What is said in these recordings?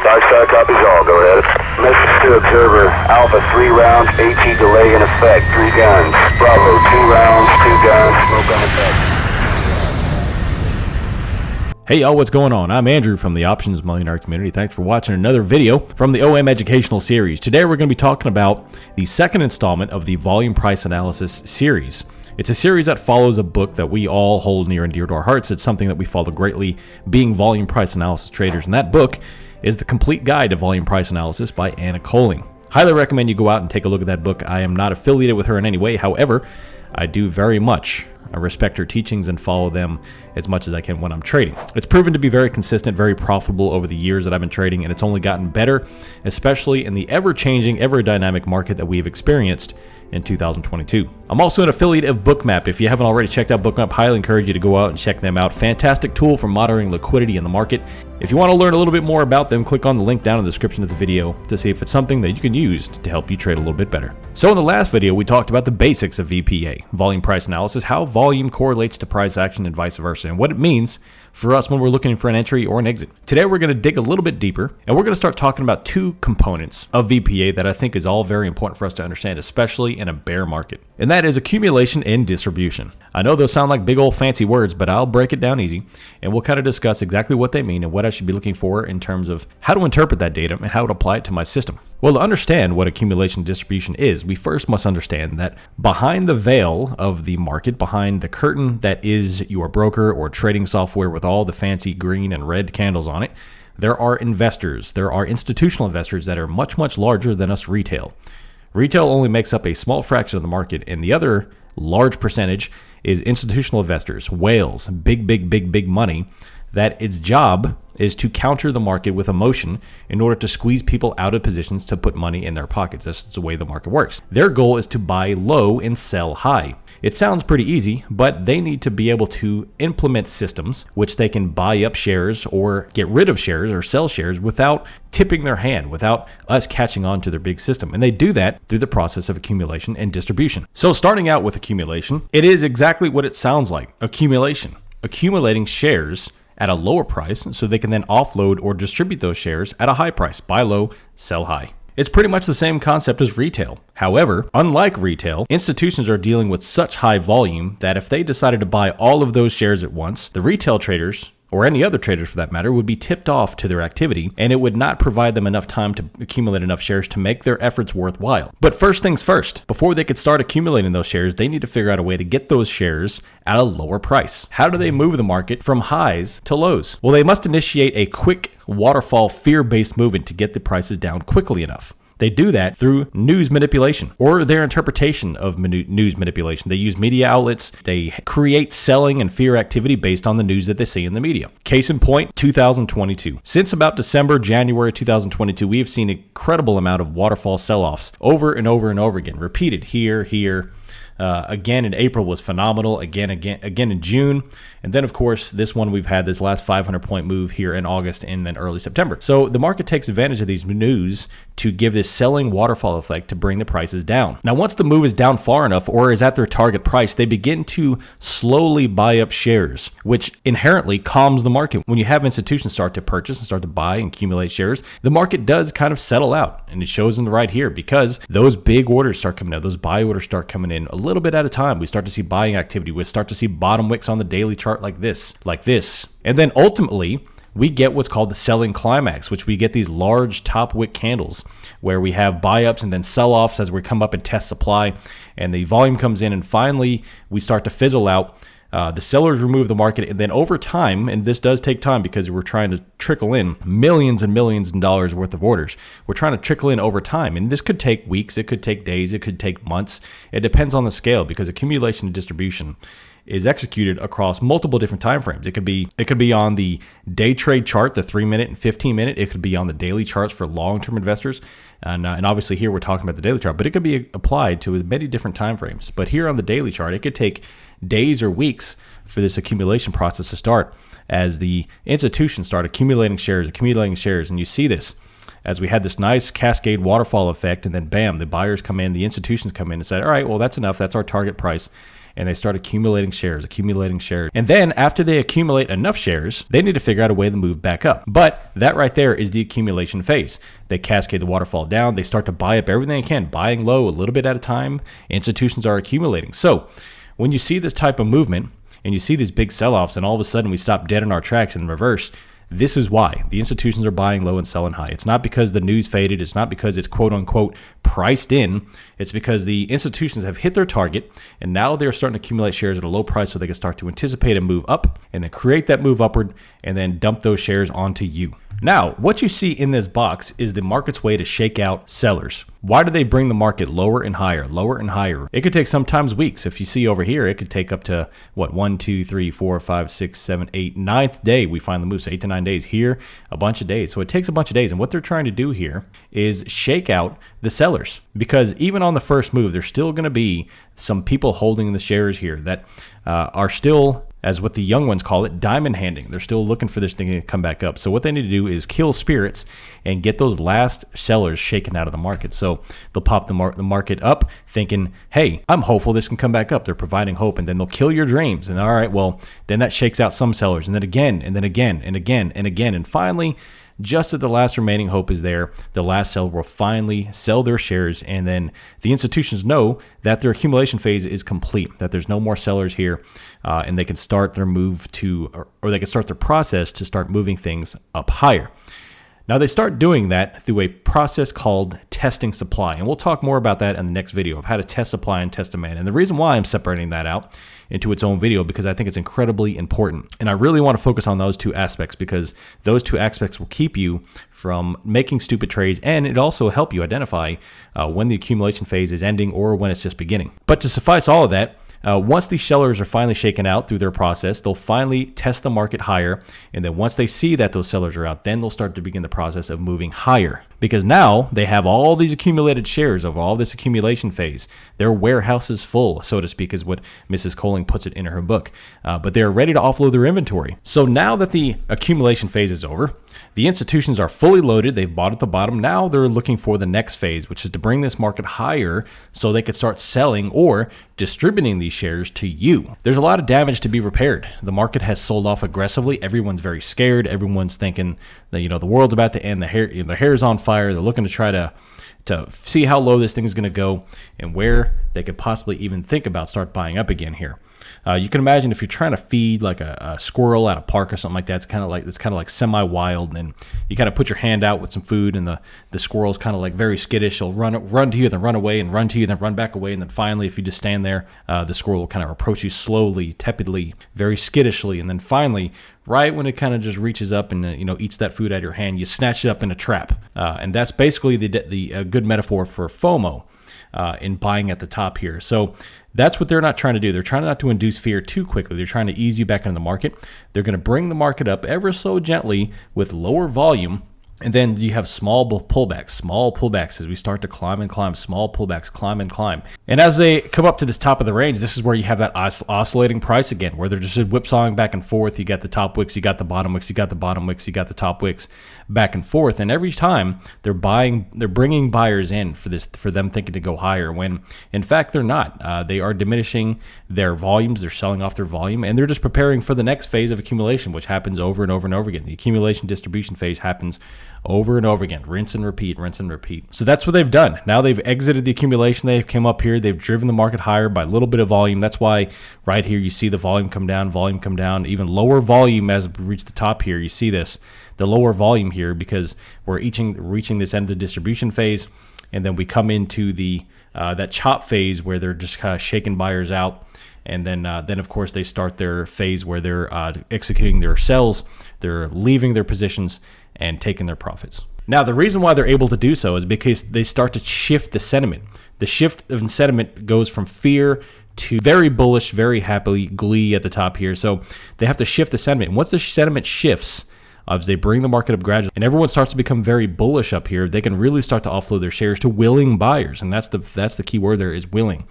5-star copies all. Go ahead. Message to observer. Alpha 3 rounds. AT delay in effect. 3 guns. Bravo 2 rounds. 2 guns. Smoke on effect. Hey y'all, what's going on? I'm Andrew from the Options Millionaire community. Thanks for watching another video from the OM Educational Series. Today we're going to be talking about the second installment of the Volume Price Analysis series. It's a series that follows a book that we all hold near and dear to our hearts. It's something that we follow greatly, being volume price analysis traders. And that book is The Complete Guide to Volume Price Analysis by Anna Coling. Highly recommend you go out and take a look at that book. I am not affiliated with her in any way. However, I do very much respect her teachings and follow them as much as I can when I'm trading. It's proven to be very consistent, very profitable over the years that I've been trading, and it's only gotten better, especially in the ever-changing, ever-dynamic market that we've experienced in 2022. I'm also an affiliate of Bookmap. If you haven't already checked out Bookmap, highly encourage you to go out and check them out. Fantastic tool for monitoring liquidity in the market. If you want to learn a little bit more about them, click on the link down in the description of the video to see if it's something that you can use to help you trade a little bit better. So in the last video, we talked about the basics of VPA, volume price analysis, how volume correlates to price action and vice versa, and what it means for us when we're looking for an entry or an exit. Today, we're going to dig a little bit deeper, and we're going to start talking about two components of VPA that I think is all very important for us to understand, especially in a bear market. And that is accumulation and distribution. I know those sound like big old fancy words, but I'll break it down easy, and we'll kind of discuss exactly what they mean and what I should be looking for in terms of how to interpret that data and how to apply it to my system. Well, to understand what accumulation and distribution is, we first must understand that behind the veil of the market, behind the curtain that is your broker or trading software with all the fancy green and red candles on it, there are investors. There are institutional investors that are much, much larger than us retail. Retail only makes up a small fraction of the market, and the other large percentage is institutional investors, whales, big money, that its job is to counter the market with emotion in order to squeeze people out of positions to put money in their pockets. That's the way the market works. Their goal is to buy low and sell high. It sounds pretty easy, but they need to be able to implement systems which they can buy up shares or get rid of shares or sell shares without tipping their hand, without us catching on to their big system. And they do that through the process of accumulation and distribution. So starting out with accumulation, it is exactly what it sounds like, accumulation. Accumulating shares at a lower price so they can then offload or distribute those shares at a high price. Buy low, sell high. It's pretty much the same concept as retail. However, unlike retail, institutions are dealing with such high volume that if they decided to buy all of those shares at once, the retail traders, or any other traders for that matter, would be tipped off to their activity, and it would not provide them enough time to accumulate enough shares to make their efforts worthwhile. But first things first, before they could start accumulating those shares, they need to figure out a way to get those shares at a lower price. How do they move the market from highs to lows? Well, they must initiate a quick waterfall fear-based movement to get the prices down quickly enough. They do that through news manipulation or their interpretation of news manipulation. They use media outlets. They create selling and fear activity based on the news that they see in the media. Case in point, 2022. Since about December, January 2022, we have seen an incredible amount of waterfall sell-offs over and over and over again, repeated here. Again in April was phenomenal. Again in June. And then, of course, this one we've had this last 500-point move here in August and then early September. So the market takes advantage of these news to give this selling waterfall effect to bring the prices down. Now, once the move is down far enough or is at their target price, they begin to slowly buy up shares, which inherently calms the market. When you have institutions start to purchase and start to buy and accumulate shares, the market does kind of settle out. And it shows in the right here because those big orders start coming out. Those buy orders start coming in a little bit at a time. We start to see buying activity. We start to see bottom wicks on the daily chart like this. And then ultimately, we get what's called the selling climax, which we get these large top wick candles where we have buy-ups and then sell-offs as we come up and test supply, and the volume comes in, and finally we start to fizzle out. The sellers remove the market, and then over time, and this does take time because we're trying to trickle in millions and millions of dollars worth of orders. We're trying to trickle in over time, and this could take weeks, it could take days, it could take months. It depends on the scale because accumulation and distribution is executed across multiple different time frames. It could be on the day trade chart, the 3-minute and 15-minute. It could be on the daily charts for long-term investors. And obviously here we're talking about the daily chart, but it could be applied to many different time frames. But here on the daily chart, it could take days or weeks for this accumulation process to start as the institutions start accumulating shares. And you see this as we had this nice cascade waterfall effect, and then bam, the buyers come in, the institutions come in and say, all right, well, that's enough. That's our target price. and they start accumulating shares. And then after they accumulate enough shares, they need to figure out a way to move back up. But that right there is the accumulation phase. They cascade the waterfall down. They start to buy up everything they can, buying low a little bit at a time. Institutions are accumulating. So when you see this type of movement and you see these big sell-offs and all of a sudden we stop dead in our tracks in reverse, this is why the institutions are buying low and selling high. It's not because the news faded. It's not because it's quote unquote priced in. It's because the institutions have hit their target and now they're starting to accumulate shares at a low price so they can start to anticipate a move up and then create that move upward and then dump those shares onto you. Now, what you see in this box is the market's way to shake out sellers. Why do they bring the market lower and higher, lower and higher? It could take sometimes weeks. If you see over here, it could take up to, 1, 2, 3, 4, 5, 6, 7, 8, 9th day we find the moves, 8 to 9 days. Here, a bunch of days. So it takes a bunch of days. And what they're trying to do here is shake out the sellers. Because even on the first move, there's still going to be some people holding the shares here that are still, as what the young ones call it, diamond handing. They're still looking for this thing to come back up. So what they need to do is kill spirits and get those last sellers shaken out of the market. So they'll pop the market up thinking, hey, I'm hopeful this can come back up. They're providing hope, and then they'll kill your dreams. And all right, well, then that shakes out some sellers, and then again, and then again, and again, and again. And finally, just as the last remaining hope is there, the last seller will finally sell their shares, and then the institutions know that their accumulation phase is complete, that there's no more sellers here, and they can start their move to, or they can start their process to start moving things up higher. Now, they start doing that through a process called testing supply, and we'll talk more about that in the next video of how to test supply and test demand. And the reason why I'm separating that out into its own video, because I think it's incredibly important. And I really want to focus on those two aspects, because those two aspects will keep you from making stupid trades, and it also help you identify when the accumulation phase is ending or when it's just beginning. But to suffice all of that, once these sellers are finally shaken out through their process, they'll finally test the market higher. And then once they see that those sellers are out, then they'll start to begin the process of moving higher. Because now they have all these accumulated shares of all this accumulation phase. Their warehouse is full, so to speak, is what Mrs. Coling puts it in her book. But they're ready to offload their inventory. So now that the accumulation phase is over, the institutions are fully loaded. They've bought at the bottom. Now they're looking for the next phase, which is to bring this market higher so they could start selling or distributing these shares to you. There's a lot of damage to be repaired. The market has sold off aggressively. Everyone's very scared. Everyone's thinking that, the world's about to end. The hair's on fire. They're looking to try to see how low this thing is going to go and where they could possibly even think about start buying up again here. You can imagine if you're trying to feed like a squirrel at a park or something like that. It's kind of like semi-wild, and you kind of put your hand out with some food, and the squirrel's kind of like very skittish. He'll run to you, then run away, and run to you, then run back away, and then finally, if you just stand there, the squirrel will kind of approach you slowly, tepidly, very skittishly, and then finally, right when it kind of just reaches up and eats that food out of your hand, you snatch it up in a trap, and that's basically the good metaphor for FOMO in buying at the top here. So that's what they're not trying to do. They're trying not to induce fear too quickly. They're trying to ease you back into the market. They're going to bring the market up ever so gently with lower volume. And then you have small pullbacks as we start to climb and climb, small pullbacks, climb and climb. And as they come up to this top of the range, this is where you have that oscillating price again, where they're just whipsawing back and forth. You got the top wicks, you got the bottom wicks, you got the bottom wicks, you got the top wicks, back and forth. And every time they're bringing buyers in for them thinking to go higher, when in fact they're not. They are diminishing their volumes, they're selling off their volume, and they're just preparing for the next phase of accumulation, which happens over and over and over again. The accumulation distribution phase happens over and over again, rinse and repeat, rinse and repeat. So that's what they've done. Now they've exited the accumulation. They've come up here. They've driven the market higher by a little bit of volume. That's why right here you see the volume come down, even lower volume as we reach the top here. You see this, the lower volume here, because we're reaching this end of the distribution phase, and then we come into the that chop phase where they're just kind of shaking buyers out. And then of course, they start their phase where they're executing their sells. They're leaving their positions and taking their profits. Now, the reason why they're able to do so is because they start to shift the sentiment. The shift of sentiment goes from fear to very bullish, very happily, glee at the top here. So they have to shift the sentiment. And once the sentiment shifts, as they bring the market up gradually, and everyone starts to become very bullish up here, they can really start to offload their shares to willing buyers. And that's the key word there, is willing.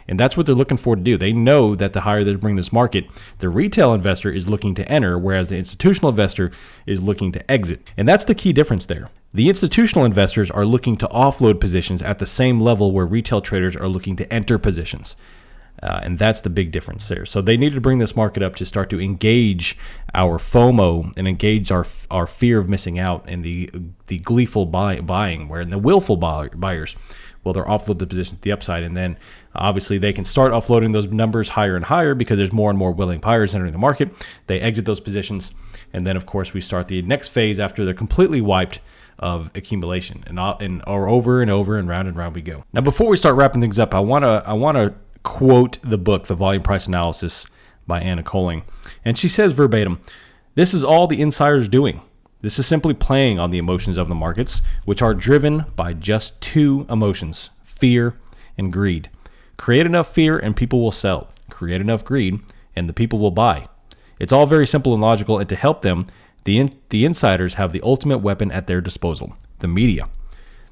And that's what they're looking for to do. They know that the higher they bring this market, the retail investor is looking to enter, whereas the institutional investor is looking to exit. And that's the key difference there. The institutional investors are looking to offload positions at the same level where retail traders are looking to enter positions. And that's the big difference there. So they needed to bring this market up to start to engage our FOMO and engage our fear of missing out and the gleeful buying, where in the willful buyers, well, they're offload the position to the upside. And then obviously they can start offloading those numbers higher and higher because there's more and more willing buyers entering the market. They exit those positions. And then, of course, we start the next phase after they're completely wiped of accumulation, and over and over and round we go. Now, before we start wrapping things up, I want to quote the book, The Volume Price Analysis by Anna Coling. And she says verbatim, "This is all the insider's doing. This is simply playing on the emotions of the markets, which are driven by just two emotions, fear and greed. Create enough fear and people will sell. Create enough greed and the people will buy. It's all very simple and logical, and to help them, the insiders have the ultimate weapon at their disposal, the media.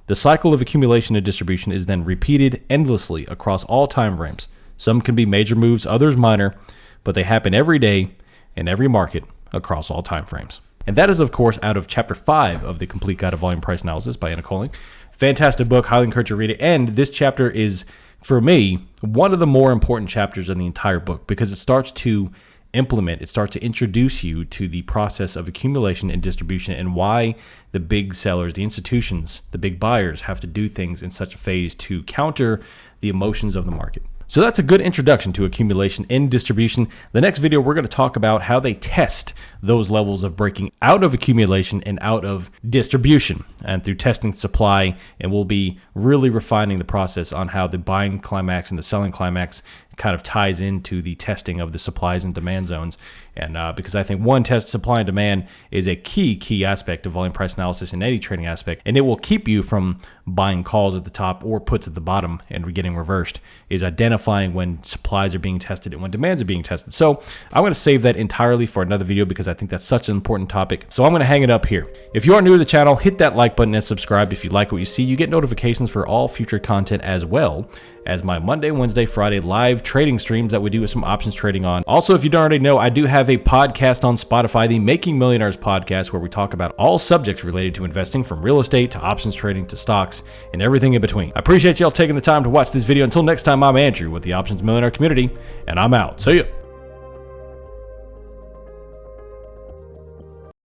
The cycle of accumulation and distribution is then repeated endlessly across all time frames. Some can be major moves, others minor, but they happen every day in every market across all time frames." And that is, of course, out of Chapter 5 of the Complete Guide to Volume Price Analysis by Anna Coling. Fantastic book. Highly encourage you to read it. And this chapter is, for me, one of the more important chapters in the entire book because it starts to introduce you to the process of accumulation and distribution and why the big sellers, the institutions, the big buyers have to do things in such a phase to counter the emotions of the market. So that's a good introduction to accumulation and distribution. The next video, we're going to talk about how they test those levels of breaking out of accumulation and out of distribution, and through testing supply, and we'll be really refining the process on how the buying climax and the selling climax kind of ties into the testing of the supplies and demand zones. And because I think one, test supply and demand is a key aspect of volume price analysis in any trading aspect, and it will keep you from buying calls at the top or puts at the bottom and getting reversed, is identifying when supplies are being tested and when demands are being tested. So I'm going to save that entirely for another video because I think that's such an important topic. So I'm going to hang it up here. If you are new to the channel, hit that like button and subscribe if you like what you see. You get notifications for all future content as well as my Monday, Wednesday, Friday live trading streams that we do with some options trading on. Also, if you don't already know, I do have a podcast on Spotify, the Making Millionaires podcast, where we talk about all subjects related to investing, from real estate to options trading to stocks and everything in between. I appreciate y'all taking the time to watch this video. Until next time, I'm Andrew with the Options Millionaire Community, and I'm out. See ya.